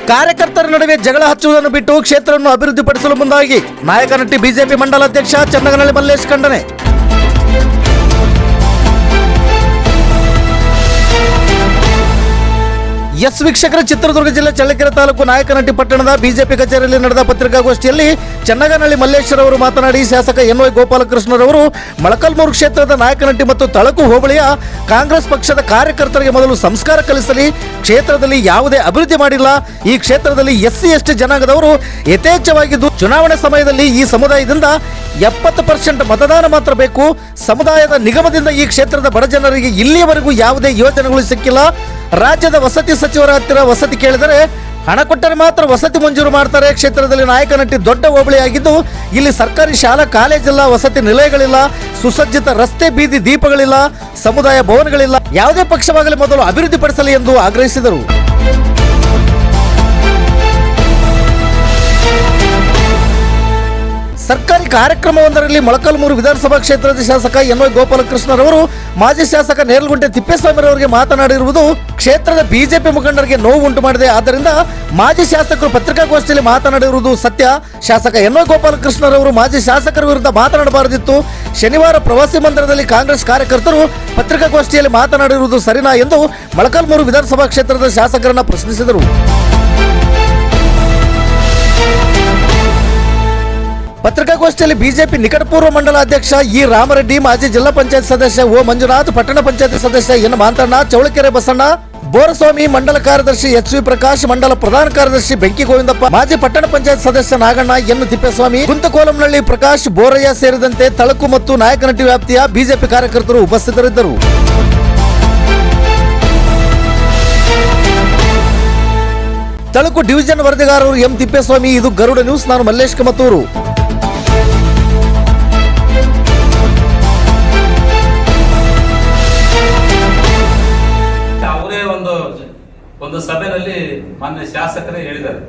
ಕಾರ್ಯಕರ್ತರ ನಡುವೆ ಜಗಳ ಹಚ್ಚುವುದನ್ನು ಬಿಟ್ಟು ಕ್ಷೇತ್ರವನ್ನು ಅಭಿವೃದ್ಧಿಪಡಿಸಲು ಮುಂದಾಗಿ ನಾಯಕನಹಟ್ಟಿ ಬಿಜೆಪಿ ಮಂಡಲ ಅಧ್ಯಕ್ಷ ಚನ್ನಗನಹಳ್ಳಿ ಮಲ್ಲೇಶ್ ಖಂಡನೆ. ಎಸ್ ವೀಕ್ಷಕರ, ಚಿತ್ರದುರ್ಗ ಜಿಲ್ಲೆ ಚಳ್ಳಕೆರೆ ತಾಲೂಕು ನಾಯಕನಹಟ್ಟಿ ಪಟ್ಟಣದ ಬಿಜೆಪಿ ಕಚೇರಿಯಲ್ಲಿ ನಡೆದ ಪತ್ರಿಕಾಗೋಷ್ಠಿಯಲ್ಲಿ ಚನ್ನಗನಹಳ್ಳಿ ಮಲ್ಲೇಶ್ವರವರು ಮಾತನಾಡಿ, ಶಾಸಕ ಎನ್ ವೈ ಗೋಪಾಲಕೃಷ್ಣರವರು ಮೊಳಕಾಲ್ಮೂರು ಕ್ಷೇತ್ರದ ನಾಯಕನಹಟ್ಟಿ ಮತ್ತು ತಳಕು ಹೋಬಳಿಯ ಕಾಂಗ್ರೆಸ್ ಪಕ್ಷದ ಕಾರ್ಯಕರ್ತರಿಗೆ ಮೊದಲು ಸಂಸ್ಕಾರ ಕಲಿಸಲಿ. ಕ್ಷೇತ್ರದಲ್ಲಿ ಯಾವುದೇ ಅಭಿವೃದ್ಧಿ ಮಾಡಿಲ್ಲ. ಈ ಕ್ಷೇತ್ರದಲ್ಲಿ SC ST ಜನಾಂಗದವರು ಯಥೇಚ್ಛವಾಗಿದ್ದು, ಚುನಾವಣೆ ಸಮಯದಲ್ಲಿ ಈ ಸಮುದಾಯದಿಂದ 70% ಮತದಾನ ಮಾತ್ರ ಬೇಕು. ಸಮುದಾಯದ ನಿಗಮದಿಂದ ಈ ಕ್ಷೇತ್ರದ ಬಡ ಜನರಿಗೆ ಇಲ್ಲಿಯವರೆಗೂ ಯಾವುದೇ ಯೋಜನೆಗಳು ಸಿಕ್ಕಿಲ್ಲ. ರಾಜ್ಯದ ವಸತಿ ಸಚಿವರ ಹತ್ತಿರ ವಸತಿ ಕೇಳಿದರೆ ಹಣ ಕೊಟ್ಟರೆ ಮಾತ್ರ ವಸತಿ ಮಂಜೂರು ಮಾಡ್ತಾರೆ. ಕ್ಷೇತ್ರದಲ್ಲಿ ನಾಯಕನಹಟ್ಟಿ ದೊಡ್ಡ ಹೋಬಳಿಯಾಗಿದ್ದು, ಇಲ್ಲಿ ಸರ್ಕಾರಿ ಶಾಲಾ ಕಾಲೇಜಿಲ್ಲ, ವಸತಿ ನಿಲಯಗಳಿಲ್ಲ, ಸುಸಜ್ಜಿತ ರಸ್ತೆ ಬೀದಿ ದೀಪಗಳಿಲ್ಲ, ಸಮುದಾಯ ಭವನಗಳಿಲ್ಲ. ಯಾವುದೇ ಪಕ್ಷವಾಗಲಿ ಮೊದಲು ಅಭಿವೃದ್ಧಿಪಡಿಸಲಿ ಎಂದು ಆಗ್ರಹಿಸಿದರು. ಸರ್ಕಾರಿ ಕಾರ್ಯಕ್ರಮವೊಂದರಲ್ಲಿ ಮೊಳಕಾಲ್ಮೂರು ವಿಧಾನಸಭಾ ಕ್ಷೇತ್ರದ ಶಾಸಕ ಎನ್ ವೈ ಗೋಪಾಲಕೃಷ್ಣರವರು ಮಾಜಿ ಶಾಸಕ ನೇರಲಗುಂಟೆ ತಿಪ್ಪೇಸ್ವಾಮಿರವರಿಗೆ ಮಾತನಾಡಿರುವುದು ಕ್ಷೇತ್ರದ ಬಿಜೆಪಿ ಮುಖಂಡರಿಗೆ ನೋವು ಉಂಟು ಮಾಡಿದೆ. ಆದ್ದರಿಂದ ಮಾಜಿ ಶಾಸಕರು ಪತ್ರಿಕಾಗೋಷ್ಠಿಯಲ್ಲಿ ಮಾತನಾಡಿರುವುದು ಸತ್ಯ. ಶಾಸಕ ಎನ್ ವೈ ಗೋಪಾಲಕೃಷ್ಣರವರು ಮಾಜಿ ಶಾಸಕರ ವಿರುದ್ಧ ಮಾತನಾಡಬಾರದಿತ್ತು. ಶನಿವಾರ ಪ್ರವಾಸಿ ಮಂದಿರದಲ್ಲಿ ಕಾಂಗ್ರೆಸ್ ಕಾರ್ಯಕರ್ತರು ಪತ್ರಿಕಾಗೋಷ್ಠಿಯಲ್ಲಿ ಮಾತನಾಡಿರುವುದು ಸರಿನಾ ಎಂದು ಮೊಳಕಾಲ್ಮೂರು ವಿಧಾನಸಭಾ ಕ್ಷೇತ್ರದ ಶಾಸಕರನ್ನ ಪ್ರಶ್ನಿಸಿದರು. ಪತ್ರಿಕಾಗೋಷ್ಠಿಯಲ್ಲಿ ಬಿಜೆಪಿ ನಿಕಟಪೂರ್ವ ಮಂಡಲ ಅಧ್ಯಕ್ಷ ಇ ರಾಮರೆಡ್ಡಿ, ಮಾಜಿ ಜಿಲ್ಲಾ ಪಂಚಾಯತ್ ಸದಸ್ಯ ಓ ಮಂಜುನಾಥ್, ಪಟ್ಟಣ ಪಂಚಾಯತ್ ಸದಸ್ಯ ಎನ್ ಮಾಂತಣ್ಣ, ಚೌಳಕೆರೆ ಬಸಣ್ಣ, ಬೋರಸ್ವಾಮಿ, ಮಂಡಲ ಕಾರ್ಯದರ್ಶಿ HV ಪ್ರಕಾಶ್, ಮಂಡಲ ಪ್ರಧಾನ ಕಾರ್ಯದರ್ಶಿ ಬೆಂಕಿ ಗೋವಿಂದಪ್ಪ, ಮಾಜಿ ಪಟ್ಟಣ ಪಂಚಾಯತ್ ಸದಸ್ಯ ನಾಗಣ್ಣ, ಎನ್ ತಿಪ್ಪೇಸ್ವಾಮಿ, ಕುಂತಕೋಲಂನಳ್ಳಿ ಪ್ರಕಾಶ್, ಬೋರಯ್ಯ ಸೇರಿದಂತೆ ತಳಕು ಮತ್ತು ನಾಯಕನಹಟ್ಟಿ ವ್ಯಾಪ್ತಿಯ ಬಿಜೆಪಿ ಕಾರ್ಯಕರ್ತರು ಉಪಸ್ಥಿತರಿದ್ದರು. ತಳಕು ಡಿವಿಷನ್ ವರದಿಗಾರರು ಎಂ ತಿಪ್ಪೇಸ್ವಾಮಿ. ಇದು ಗರುಡ ನ್ಯೂಸ್. ನಾನು ಮಲ್ಲೇಶ್ ಕಮತೂರು. ಒಂದು ಸಭೆಯಲ್ಲಿ ಮಾನ್ಯ ಶಾಸಕರೇ ಹೇಳಿದ್ದಾರೆ,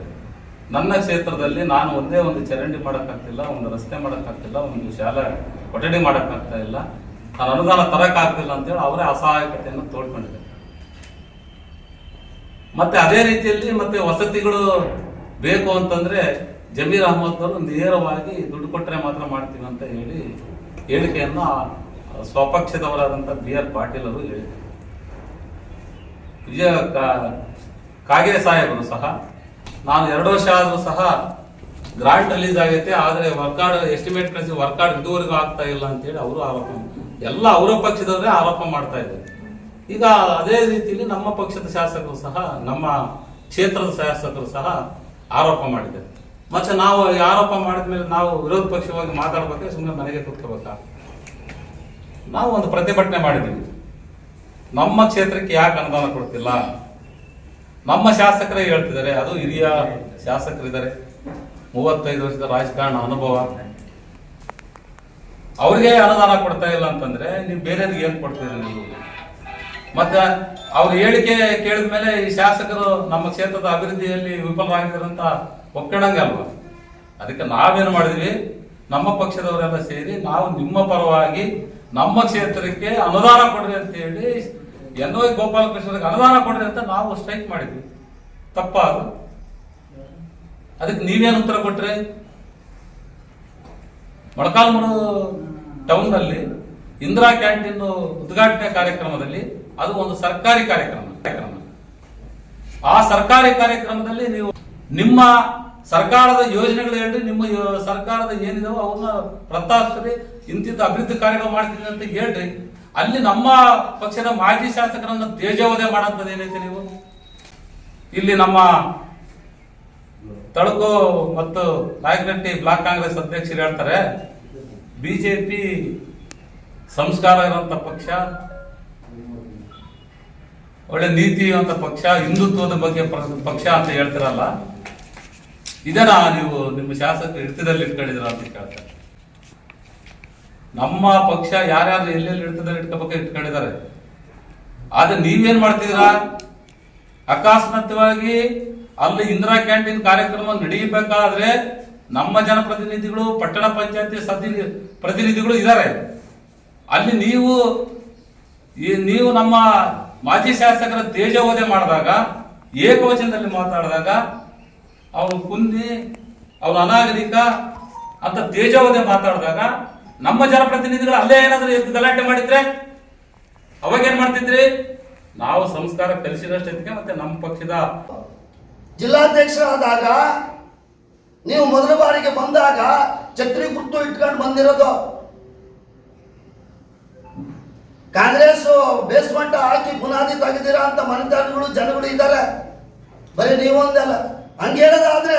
ನನ್ನ ಕ್ಷೇತ್ರದಲ್ಲಿ ನಾನು ಒಂದೇ ಒಂದು ಚರಂಡಿ ಮಾಡೋಕ್ಕಾಗ್ತಿಲ್ಲ, ಒಂದು ರಸ್ತೆ ಮಾಡೋಕ್ಕಾಗ್ತಿಲ್ಲ, ಒಂದು ಶಾಲಾ ಕೊಠಡಿ ಮಾಡೋಕ್ಕಾಗ್ತಾ ಇಲ್ಲ, ನಾನು ಅನುದಾನ ತರಕ್ಕಾಗ್ತಿಲ್ಲ ಅಂತೇಳಿ ಅವರೇ ಅಸಹಾಯಕತೆಯನ್ನು ತೋಡ್ಕೊಂಡಿದ್ದಾರೆ. ಮತ್ತೆ ಅದೇ ರೀತಿಯಲ್ಲಿ ಮತ್ತೆ ವಸತಿಗಳು ಬೇಕು ಅಂತಂದ್ರೆ ಜಮೀರ್ ಅಹಮದ್ ಅವರು ನೇರವಾಗಿ ದುಡ್ಡು ಕೊಟ್ಟರೆ ಮಾತ್ರ ಮಾಡ್ತೀವಿ ಅಂತ ಹೇಳಿ ಹೇಳಿಕೆಯನ್ನು ಸ್ವಪಕ್ಷದವರಾದಂಥ BR ಪಾಟೀಲ್ ಅವರು ಹೇಳಿದ್ದಾರೆ. ಕಾಗೆ ಸಾಹೇಬರು ಸಹ ನಾನು 2 ವರ್ಷ ಆದರೂ ಸಹ ಗ್ರಾಂಟ್ ರಿಲೀಸ್ ಆಗೈತೆ, ಆದರೆ ವರ್ಕಾರ್ಡ್ ಎಸ್ಟಿಮೇಟ್ ಕಳಿಸಿ ವರ್ಕಾರ್ಡ್ ಇದುವರೆಗೂ ಆಗ್ತಾ ಇಲ್ಲ ಅಂತೇಳಿ ಅವರು ಆರೋಪ, ಎಲ್ಲ ಅವರ ಪಕ್ಷದವರೇ ಆರೋಪ ಮಾಡ್ತಾ ಇದ್ದಾರೆ. ಈಗ ಅದೇ ರೀತಿಯಲ್ಲಿ ನಮ್ಮ ಪಕ್ಷದ ಶಾಸಕರು ಸಹ, ನಮ್ಮ ಕ್ಷೇತ್ರದ ಶಾಸಕರು ಸಹ ಆರೋಪ ಮಾಡಿದ್ದಾರೆ. ಮತ್ತೆ ನಾವು ಆರೋಪ ಮಾಡಿದ ಮೇಲೆ ನಾವು ವಿರೋಧ ಪಕ್ಷವಾಗಿ ಮಾತಾಡ್ಬೇಕಾದ್ರೆ ಸುಮ್ಮನೆ ಮನೆಗೆ ಕೂತ್ಕೋಬೇಕಾ? ನಾವು ಒಂದು ಪ್ರತಿಭಟನೆ ಮಾಡಿದ್ದೀವಿ. ನಮ್ಮ ಕ್ಷೇತ್ರಕ್ಕೆ ಯಾಕೆ ಅನುದಾನ ಕೊಡ್ತಿಲ್ಲ? ನಮ್ಮ ಶಾಸಕರೇ ಹೇಳ್ತಿದ್ದಾರೆ, ಅದು ಹಿರಿಯ ಶಾಸಕರಿದ್ದಾರೆ, 35 ವರ್ಷದ ರಾಜಕಾರಣ ಅನುಭವ, ಅವ್ರಿಗೆ ಅನುದಾನ ಕೊಡ್ತಾ ಇಲ್ಲ ಅಂತಂದ್ರೆ ನೀವು ಬೇರೆಯವ್ರಿಗೆ ಏನ್ ಕೊಡ್ತೀರಿ ನೀವು? ಮತ್ತೆ ಅವ್ರ ಹೇಳಿಕೆ ಕೇಳಿದ ಮೇಲೆ ಈ ಶಾಸಕರು ನಮ್ಮ ಕ್ಷೇತ್ರದ ಅಭಿವೃದ್ಧಿಯಲ್ಲಿ ವಿಫಲರಾಗಿದ್ದಾರೆ ಅಂತ ಒಕ್ಕಣಂಗಲ್ವಾ? ಅದಕ್ಕೆ ನಾವೇನು ಮಾಡಿದ್ವಿ, ನಮ್ಮ ಪಕ್ಷದವರೆಲ್ಲ ಸೇರಿ ನಾವು ನಿಮ್ಮ ಪರವಾಗಿ ನಮ್ಮ ಕ್ಷೇತ್ರಕ್ಕೆ ಅನುದಾನ ಕೊಡ್ರಿ ಅಂತ ಹೇಳಿ ಎನ್ ವೈ ಗೋಪಾಲಕೃಷ್ಣರಿಗೆ ಅನುದಾನ ಕೊಡ್ರಿ ಅಂತ ನಾವು ಸ್ಟ್ರೈಕ್ ಮಾಡಿದ್ವಿ. ತಪ್ಪ ಅದು? ಅದಕ್ಕೆ ನೀವೇನು ಉತ್ತರ ಕೊಟ್ರೆ? ಮೊಳಕಾಲ್ಮೂರು ಟೌನ್ ನಲ್ಲಿ ಇಂದಿರಾ ಕ್ಯಾಂಟೀನ್ ಉದ್ಘಾಟನೆ ಕಾರ್ಯಕ್ರಮದಲ್ಲಿ, ಅದು ಒಂದು ಸರ್ಕಾರಿ ಕಾರ್ಯಕ್ರಮ, ಆ ಸರ್ಕಾರಿ ಕಾರ್ಯಕ್ರಮದಲ್ಲಿ ನೀವು ನಿಮ್ಮ ಸರ್ಕಾರದ ಯೋಜನೆಗಳು ಹೇಳ್ರಿ, ನಿಮ್ಮ ಸರ್ಕಾರದ ಏನಿದಾವೋ ಅವನ್ನ ಪ್ರಸ್ತಾಪಿಸ್ರಿ, ಇಂತಿದ್ದ ಅಭಿವೃದ್ಧಿ ಕಾರ್ಯಗಳು ಮಾಡ್ತೀನಿ ಅಂತ ಹೇಳ್ರಿ. ಅಲ್ಲಿ ನಮ್ಮ ಪಕ್ಷದ ಮಾಜಿ ಶಾಸಕರನ್ನ ತೇಜೋವಧೆ ಮಾಡೋಂಥದ್ದು ಏನೈತೆ ನೀವು? ಇಲ್ಲಿ ನಮ್ಮ ತಳಕು ಮತ್ತು ನಾಯಕನಹಟ್ಟಿ ಬ್ಲಾಕ್ ಕಾಂಗ್ರೆಸ್ ಅಧ್ಯಕ್ಷರು ಹೇಳ್ತಾರೆ, ಬಿಜೆಪಿ ಸಂಸ್ಕಾರ ಇರುವಂತ ಪಕ್ಷ, ಒಳ್ಳೆ ನೀತಿ ಇರುವಂತ ಪಕ್ಷ, ಹಿಂದುತ್ವದ ಬಗ್ಗೆ ಪಕ್ಷ ಅಂತ ಹೇಳ್ತಿರಲ್ಲ, ಇದನ್ನ ನೀವು ನಿಮ್ಮ ಶಾಸಕರು ಹಿಡಿತದಲ್ಲಿ ಇಟ್ಕೊಂಡಿದ್ರ ಅಂತ ಕೇಳ್ತಾರೆ. ನಮ್ಮ ಪಕ್ಷ ಯಾರ್ಯಾರು ಎಲ್ಲೆಲ್ಲಿ ಹಿಡಿತದಲ್ಲಿ ಇಟ್ಕೊಂಡಿದ್ದಾರೆ. ಆದ್ರೆ ನೀವೇನ್ ಮಾಡ್ತಿದ್ದೀರಾ? ಅಕಸ್ಮಾತ್ವಾಗಿ ಅಲ್ಲಿ ಇಂದಿರಾ ಕ್ಯಾಂಟೀನ್ ಕಾರ್ಯಕ್ರಮ ನಡೆಯಬೇಕಾದ್ರೆ ನಮ್ಮ ಜನಪ್ರತಿನಿಧಿಗಳು, ಪಟ್ಟಣ ಪಂಚಾಯತಿ ಪ್ರತಿನಿಧಿಗಳು ಇದ್ದಾರೆ. ಅಲ್ಲಿ ನೀವು ನಮ್ಮ ಮಾಜಿ ಶಾಸಕರ ತೇಜೋವಧೆ ಮಾಡಿದಾಗ, ಏಕವಚನದಲ್ಲಿ ಮಾತಾಡಿದಾಗ ಅವನು ಕುಂದಿ ಅವನು ಅನಾಗರಿಕ ಅಂತ ತೇಜೋವಧೆ ಮಾತಾಡಿದಾಗ ನಮ್ಮ ಜನಪ್ರತಿನಿಧಿಗಳು ಅಲ್ಲೇ ಏನಾದ್ರು ಎದ್ದು ಗಲಾಟೆ ಮಾಡಿದ್ರೆ ಅವಾಗ ಏನ್ ಮಾಡ್ತಿದ್ರಿ? ನಾವು ಸಂಸ್ಕಾರ ಕಲಿಸಿದಷ್ಟಕ್ಕೆ ಮತ್ತೆ ನಮ್ಮ ಪಕ್ಷದ ಜಿಲ್ಲಾಧ್ಯಕ್ಷರಾದಾಗ ನೀವು ಮೊದಲ ಬಾರಿಗೆ ಬಂದಾಗ ಛತ್ರಿ ಗುರ್ತು ಇಟ್ಕೊಂಡು ಬಂದಿರೋದು. ಕಾಂಗ್ರೆಸ್ ಬೇಸ್ಮಟ್ಟ ಹಾಕಿ ಬುನಾದಿ ತೆಗೆದಿರಾ ಅಂತ ಮನೆತನಗಳು ಜನಗಳು ಇದ್ದಾರೆ. ಬರೀ ನೀವೊಂದಲ್ಲ. ಹಂಗೆ ಹೇಳೋದಾದ್ರೆ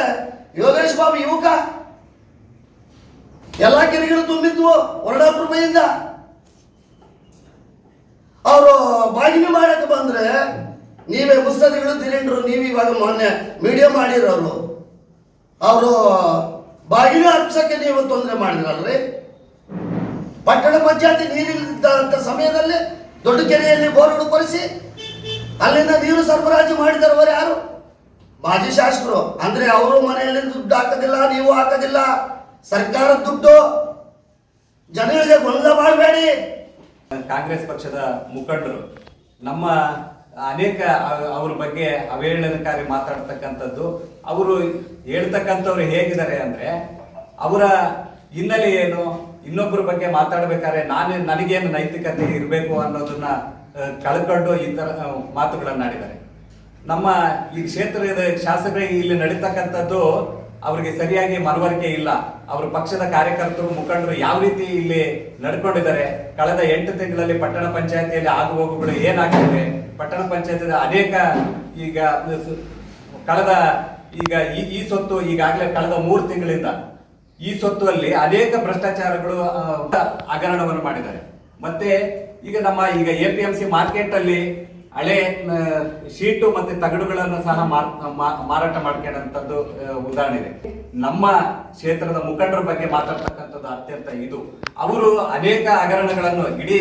ಯೋಗೇಶ್ ಬಾಬು ಯುವಕ ಎಲ್ಲ ಕೆರೆಗಳು ತುಂಬಿದ್ವು ಹೊರಡಾಪುರದಿಂದ. ಅವರು ಬಾಗಿನ ಮಾಡಕ್ಕೆ ಬಂದ್ರೆ ನೀವೇ ಮುಸ್ತದಿಗಳು ತಿರಿಂಡ್ರು. ನೀವು ಇವಾಗ ಮೊನ್ನೆ ಮೀಡಿಯಾ ಮಾಡಿರೋರು ಅವರು ಬಾಗಿನ ಹಬ್ಸಕ್ಕೆ ನೀವು ತೊಂದರೆ ಮಾಡಿದ್ರಲ್ರಿ. ಪಟ್ಟಣ ಪಂಚಾಯತಿ ನೀರಿಲ್ಲದಂತ ಸಮಯದಲ್ಲಿ ದೊಡ್ಡ ಕೆರೆಯಲ್ಲಿ ಬೋರ್ಗಳು ಕೊರೆಸಿ ಅಲ್ಲಿಂದ ನೀರು ಸರಬರಾಜು ಮಾಡಿದವರು ಯಾರು? ಮಾಜಿ ಶಾಸಕರು. ಅಂದ್ರೆ ಅವರು ಮನೆಯಲ್ಲಿ ದುಡ್ಡು ಹಾಕೋದಿಲ್ಲ, ನೀವು ಹಾಕೋದಿಲ್ಲ, ಸರ್ಕಾರದ ದುಡ್ಡು. ಜನರಿಗೆ ಗೊಂದಲ ಮಾಡಬೇಡಿ. ಕಾಂಗ್ರೆಸ್ ಪಕ್ಷದ ಮುಖಂಡರು ನಮ್ಮ ಅನೇಕ ಅವ್ರ ಬಗ್ಗೆ ಅವಹೇಳನಕಾರಿ ಮಾತಾಡ್ತಕ್ಕಂಥದ್ದು, ಅವರು ಹೇಳ್ತಕ್ಕಂಥವ್ರು ಹೇಗಿದ್ದಾರೆ ಅಂದ್ರೆ ಅವರ ಹಿನ್ನೆಲೆ ಏನು, ಇನ್ನೊಬ್ಬರ ಬಗ್ಗೆ ಮಾತಾಡ್ಬೇಕಾದ್ರೆ ನನಗೇನು ನೈತಿಕತೆ ಇರಬೇಕು ಅನ್ನೋದನ್ನ ಕಳ್ಕೊಂಡು ಈ ತರ ಮಾತುಗಳನ್ನಾಡಿದ್ದಾರೆ. ನಮ್ಮ ಈ ಕ್ಷೇತ್ರದ ಶಾಸಕರಿಗೆ ಇಲ್ಲಿ ನಡೀತಕ್ಕಂಥದ್ದು ಅವ್ರಿಗೆ ಸರಿಯಾಗಿ ಮನವರಿಕೆ ಇಲ್ಲ. ಅವ್ರ ಪಕ್ಷದ ಕಾರ್ಯಕರ್ತರು ಮುಖಂಡರು ಯಾವ ರೀತಿ ಇಲ್ಲಿ ನಡ್ಕೊಂಡಿದ್ದಾರೆ, ಕಳೆದ 8 ತಿಂಗಳಲ್ಲಿ ಪಟ್ಟಣ ಪಂಚಾಯತಿಯಲ್ಲಿ ಆಗುಹೋಗುಗಳು ಏನಾಗ್ತಿದೆ, ಪಟ್ಟಣ ಪಂಚಾಯತ್ ಅನೇಕ ಈಗ ಕಳೆದ ಈಗ ಈ ಸೊತ್ತು ಈಗಾಗಲೇ ಕಳೆದ 3 ತಿಂಗಳಿಂದ ಈ ಸೊತ್ತುವಲ್ಲಿ ಅನೇಕ ಭ್ರಷ್ಟಾಚಾರಗಳು ಹಗರಣವನ್ನು ಮಾಡಿದ್ದಾರೆ. ಮತ್ತೆ ಈಗ ನಮ್ಮ ಈಗ APMC ಮಾರ್ಕೆಟ್ ಅಲ್ಲಿ ಹಳೆ ಶೀಟು ಮತ್ತೆ ತಗಡುಗಳನ್ನು ಸಹ ಮಾರಾಟ ಮಾಡ್ಕೊಂಡಂತದ್ದು ಉದಾಹರಣೆ ಇದೆ. ನಮ್ಮ ಕ್ಷೇತ್ರದ ಮುಖಂಡರ ಬಗ್ಗೆ ಮಾತಾಡ್ತಕ್ಕಂಥದ್ದು ಅತ್ಯಂತ ಇದು. ಅವರು ಅನೇಕ ಹಗರಣಗಳನ್ನು ಇಡೀ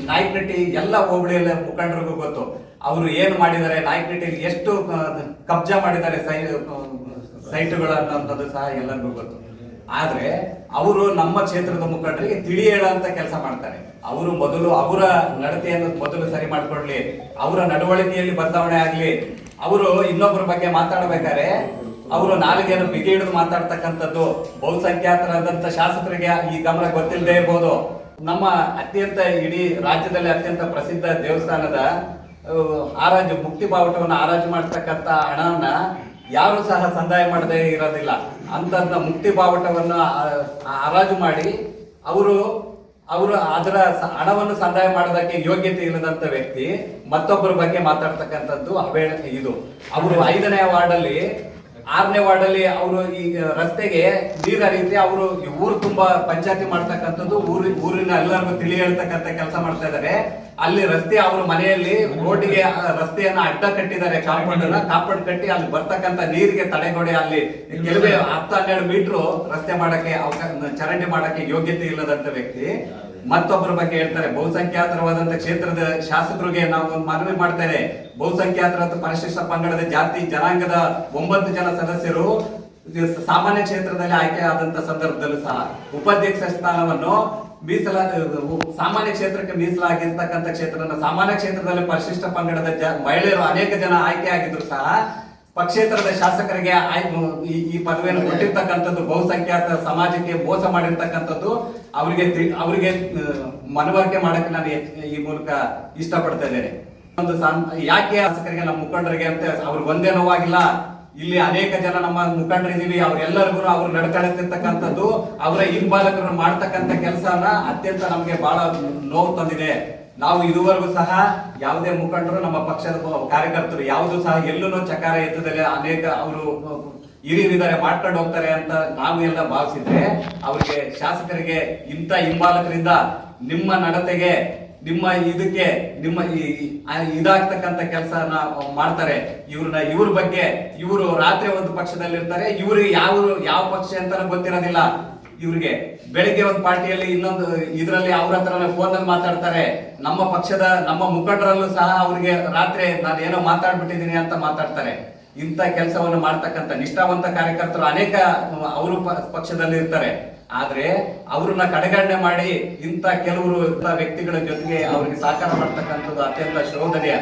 ನಾಯಕನಟ್ಟಿ ಎಲ್ಲ ಹೋಬಳಿಯಲ್ಲ ಮುಖಂಡರಿಗೂ ಗೊತ್ತು. ಅವರು ಏನು ಮಾಡಿದ್ದಾರೆ, ನಾಯಕನಟ್ಟಿಯಲ್ಲಿ ಎಷ್ಟು ಕಬ್ಜಾ ಮಾಡಿದ್ದಾರೆ ಸೈಟುಗಳು ಅನ್ನೋದು ಸಹ ಎಲ್ಲರಿಗೂ ಗೊತ್ತು. ಆದ್ರೆ ಅವರು ನಮ್ಮ ಕ್ಷೇತ್ರದ ಮುಖಂಡರಿಗೆ ತಿಳಿ ಹೇಳುವಂತ ಕೆಲಸ ಮಾಡ್ತಾರೆ. ಅವರು ಮೊದಲು ಅವರ ನಡತೆಯನ್ನು ಮೊದಲು ಸರಿ ಮಾಡ್ಕೊಳ್ಳಿ, ಅವರ ನಡವಳಿಕೆಯಲ್ಲಿ ಬದಲಾವಣೆ ಆಗ್ಲಿ. ಅವರು ಇನ್ನೊಬ್ಬರ ಬಗ್ಗೆ ಮಾತಾಡಬೇಕಾದ್ರೆ ಅವರು ನಾಲಿಗೆಯನ್ನು ಬಿಗಿ ಹಿಡಿದು ಮಾತಾಡ್ತಕ್ಕಂಥದ್ದು ಬಹುಸಂಖ್ಯಾತರಾದಂತ ಶಾಸಕರಿಗೆ ಈ ಗಮನ ಗೊತ್ತಿಲ್ಲದೆ ಇರ್ಬೋದು. ನಮ್ಮ ಅತ್ಯಂತ ಇಡೀ ರಾಜ್ಯದಲ್ಲಿ ಅತ್ಯಂತ ಪ್ರಸಿದ್ಧ ದೇವಸ್ಥಾನದ ಆರಾಜು ಮುಕ್ತಿ ಬಾವುಟವನ್ನು ಆರಾಜು ಮಾಡ್ತಕ್ಕಂಥ ಹಣವನ್ನ ಯಾರು ಸಹ ಸಂದಾಯ ಮಾಡದೇ ಇರೋದಿಲ್ಲ. ಅಂತ ಮುಕ್ತಿ ಬಾವುಟವನ್ನ ಹರಾಜು ಮಾಡಿ ಅವರು ಅದರ ಹಣವನ್ನು ಸಂದಾಯ ಮಾಡೋದಕ್ಕೆ ಯೋಗ್ಯತೆ ಇಲ್ಲದಂತ ವ್ಯಕ್ತಿ ಮತ್ತೊಬ್ಬರ ಬಗ್ಗೆ ಮಾತಾಡ್ತಕ್ಕಂಥದ್ದು ಅವಹೇಳನ ಇದು. ಅವರು 5ನೇ ವಾರ್ಡಲ್ಲಿ 6ನೇ ವಾರ್ಡಲ್ಲಿ ಅವರು ಈ ರಸ್ತೆಗೆ ನೀರ ರೀತಿ ಅವರು ಊರು ತುಂಬಾ ಪಂಚಾಯತಿ ಮಾಡ್ತಕ್ಕಂಥದ್ದು, ಊರಿನ ಎಲ್ಲರಿಗೂ ತಿಳಿ ಹೇಳ್ತಕ್ಕಂಥ ಕೆಲಸ ಮಾಡ್ತಾ ಇದ್ದಾರೆ. ಅಲ್ಲಿ ರಸ್ತೆ ಅವ್ರ ಮನೆಯಲ್ಲಿ ರೋಡಿಗೆ ರಸ್ತೆಯನ್ನ ಅಡ್ಡ ಕಟ್ಟಿದ್ದಾರೆ, ಕಾಂಪೌಂಡ್ ಕಟ್ಟಿ ಅಲ್ಲಿ ಬರ್ತಕ್ಕಂಥ ನೀರಿಗೆ ತಡೆಗೋಡೆ ಅಲ್ಲಿ ಕೆಲವೇ 10-12 ಮೀಟರ್ ರಸ್ತೆ ಮಾಡಕ್ಕೆ ಚರಂಡಿ ಮಾಡಕ್ಕೆ ಯೋಗ್ಯತೆ ಇಲ್ಲದಂತ ವ್ಯಕ್ತಿ ಮತ್ತೊಬ್ಬರ ಬಗ್ಗೆ ಹೇಳ್ತಾರೆ. ಬಹುಸಂಖ್ಯಾತರವಾದಂತ ಕ್ಷೇತ್ರದ ಶಾಸಕರಿಗೆ ನಾವು ಒಂದು ಮನವಿ ಮಾಡ್ತೇವೆ. ಬಹುಸಂಖ್ಯಾತರ ಪರಿಶಿಷ್ಟ ಪಂಗಡದ ಜಾತಿ ಜನಾಂಗದ 9 ಜನ ಸದಸ್ಯರು ಸಾಮಾನ್ಯ ಕ್ಷೇತ್ರದಲ್ಲಿ ಆಯ್ಕೆ ಆದಂತ ಸಂದರ್ಭದಲ್ಲೂ ಸಹ ಉಪಾಧ್ಯಕ್ಷ ಸ್ಥಾನವನ್ನು ಸಾಮಾನ್ಯ ಕ್ಷೇತ್ರಕ್ಕೆ ಮೀಸಲಾಗಿರ್ತಕ್ಕಂಥ ಕ್ಷೇತ್ರ ಸಾಮಾನ್ಯ ಕ್ಷೇತ್ರದಲ್ಲಿ ಪರಿಶಿಷ್ಟ ಪಂಗಡದ ಮಹಿಳೆಯರು ಅನೇಕ ಜನ ಆಯ್ಕೆ ಆಗಿದ್ರು ಸಹ ಪಕ್ಷೇತರದ ಶಾಸಕರಿಗೆ ಈ ಪದವಿಯನ್ನು ಕೊಟ್ಟಿರ್ತಕ್ಕಂಥದ್ದು ಬಹುಸಂಖ್ಯಾತ ಸಮಾಜಕ್ಕೆ ಮೋಸ ಮಾಡಿರ್ತಕ್ಕಂಥದ್ದು ಅವರಿಗೆ ಮನವರಿಕೆ ಮಾಡಕ್ಕೆ ನಾನು ಈ ಮೂಲಕ ಇಷ್ಟಪಡ್ತಾ ಇದ್ದೇನೆ. ಒಂದು ಯಾಕೆ ಶಾಸಕರಿಗೆ ನಮ್ಮ ಮುಖಂಡರಿಗೆ ಅಂತ ಅವ್ರಿಗೆ ಒಂದೇ ನೋವಾಗಿಲ್ಲ. ಇಲ್ಲಿ ಅನೇಕ ಜನ ನಮ್ಮ ಮುಖಂಡರಿದ್ದೀವಿ, ಅವರೆಲ್ಲರಿಗೂ ಅವ್ರು ನಡ್ಕೊಳ್ಳುತ್ತಿರ್ತಕ್ಕಂಥದ್ದು ಅವರ ಹಿಂಬಾಲಕರು ಮಾಡ್ತಕ್ಕಂಥ ಕೆಲಸನ ಅತ್ಯಂತ ನಮಗೆ ಬಹಳ ನೋವು ತಂದಿದೆ. ನಾವು ಇದುವರೆಗೂ ಸಹ ಯಾವುದೇ ಮುಖಂಡರು ನಮ್ಮ ಪಕ್ಷದ ಕಾರ್ಯಕರ್ತರು ಯಾವುದು ಸಹ ಎಲ್ಲೂ ಚಕಾರ ಎತ್ತದಲ್ಲಿ ಅನೇಕ ಅವರು ಹಿರಿಯರಿದ್ದಾರೆ ಮಾಡ್ಕೊಂಡು ಹೋಗ್ತಾರೆ ಅಂತ ನಾವು ಎಲ್ಲ ಭಾವಿಸಿದ್ರೆ ಅವರಿಗೆ ಶಾಸಕರಿಗೆ ಇಂಥ ಹಿಂಬಾಲಕರಿಂದ ನಿಮ್ಮ ನಡತೆಗೆ ನಿಮ್ಮ ಇದಕ್ಕೆ ನಿಮ್ಮ ಇದಾಗ್ತಕ್ಕಂಥ ಕೆಲಸನ ಮಾಡ್ತಾರೆ. ಇವ್ರ ಬಗ್ಗೆ ಇವರು ರಾತ್ರಿ ಒಂದು ಪಕ್ಷದಲ್ಲಿ ಇರ್ತಾರೆ, ಇವ್ರಿಗೆ ಯಾವ ಪಕ್ಷ ಅಂತ ಗೊತ್ತಿರೋದಿಲ್ಲ. ಇವ್ರಿಗೆ ಬೆಳಿಗ್ಗೆ ಒಂದು ಪಾರ್ಟಿಯಲ್ಲಿ ಇನ್ನೊಂದು ಇದರಲ್ಲಿ ಅವ್ರ ಹತ್ರನೇ ಫೋನ್ ಅಲ್ಲಿ ಮಾತಾಡ್ತಾರೆ. ನಮ್ಮ ಮುಖಂಡರಲ್ಲೂ ಸಹ ಅವ್ರಿಗೆ ರಾತ್ರಿ ನಾನು ಏನೋ ಮಾತಾಡ್ಬಿಟ್ಟಿದ್ದೀನಿ ಅಂತ ಮಾತಾಡ್ತಾರೆ. ಇಂಥ ಕೆಲಸವನ್ನು ಮಾಡ್ತಕ್ಕಂಥ ನಿಷ್ಠಾವಂತ ಕಾರ್ಯಕರ್ತರು ಅನೇಕ ಅವರು ಪಕ್ಷದಲ್ಲಿ ಇರ್ತಾರೆ. ಆದ್ರೆ ಅವ್ರನ್ನ ಕಡೆಗಣನೆ ಮಾಡಿ ಇಂಥ ಕೆಲವರು ವ್ಯಕ್ತಿಗಳ ಜೊತೆಗೆ ಅವ್ರಿಗೆ ಸಹಕಾರ ಮಾಡ್ತಕ್ಕಂಥದ್ದು ಅತ್ಯಂತ ಶೋಧನೀಯ.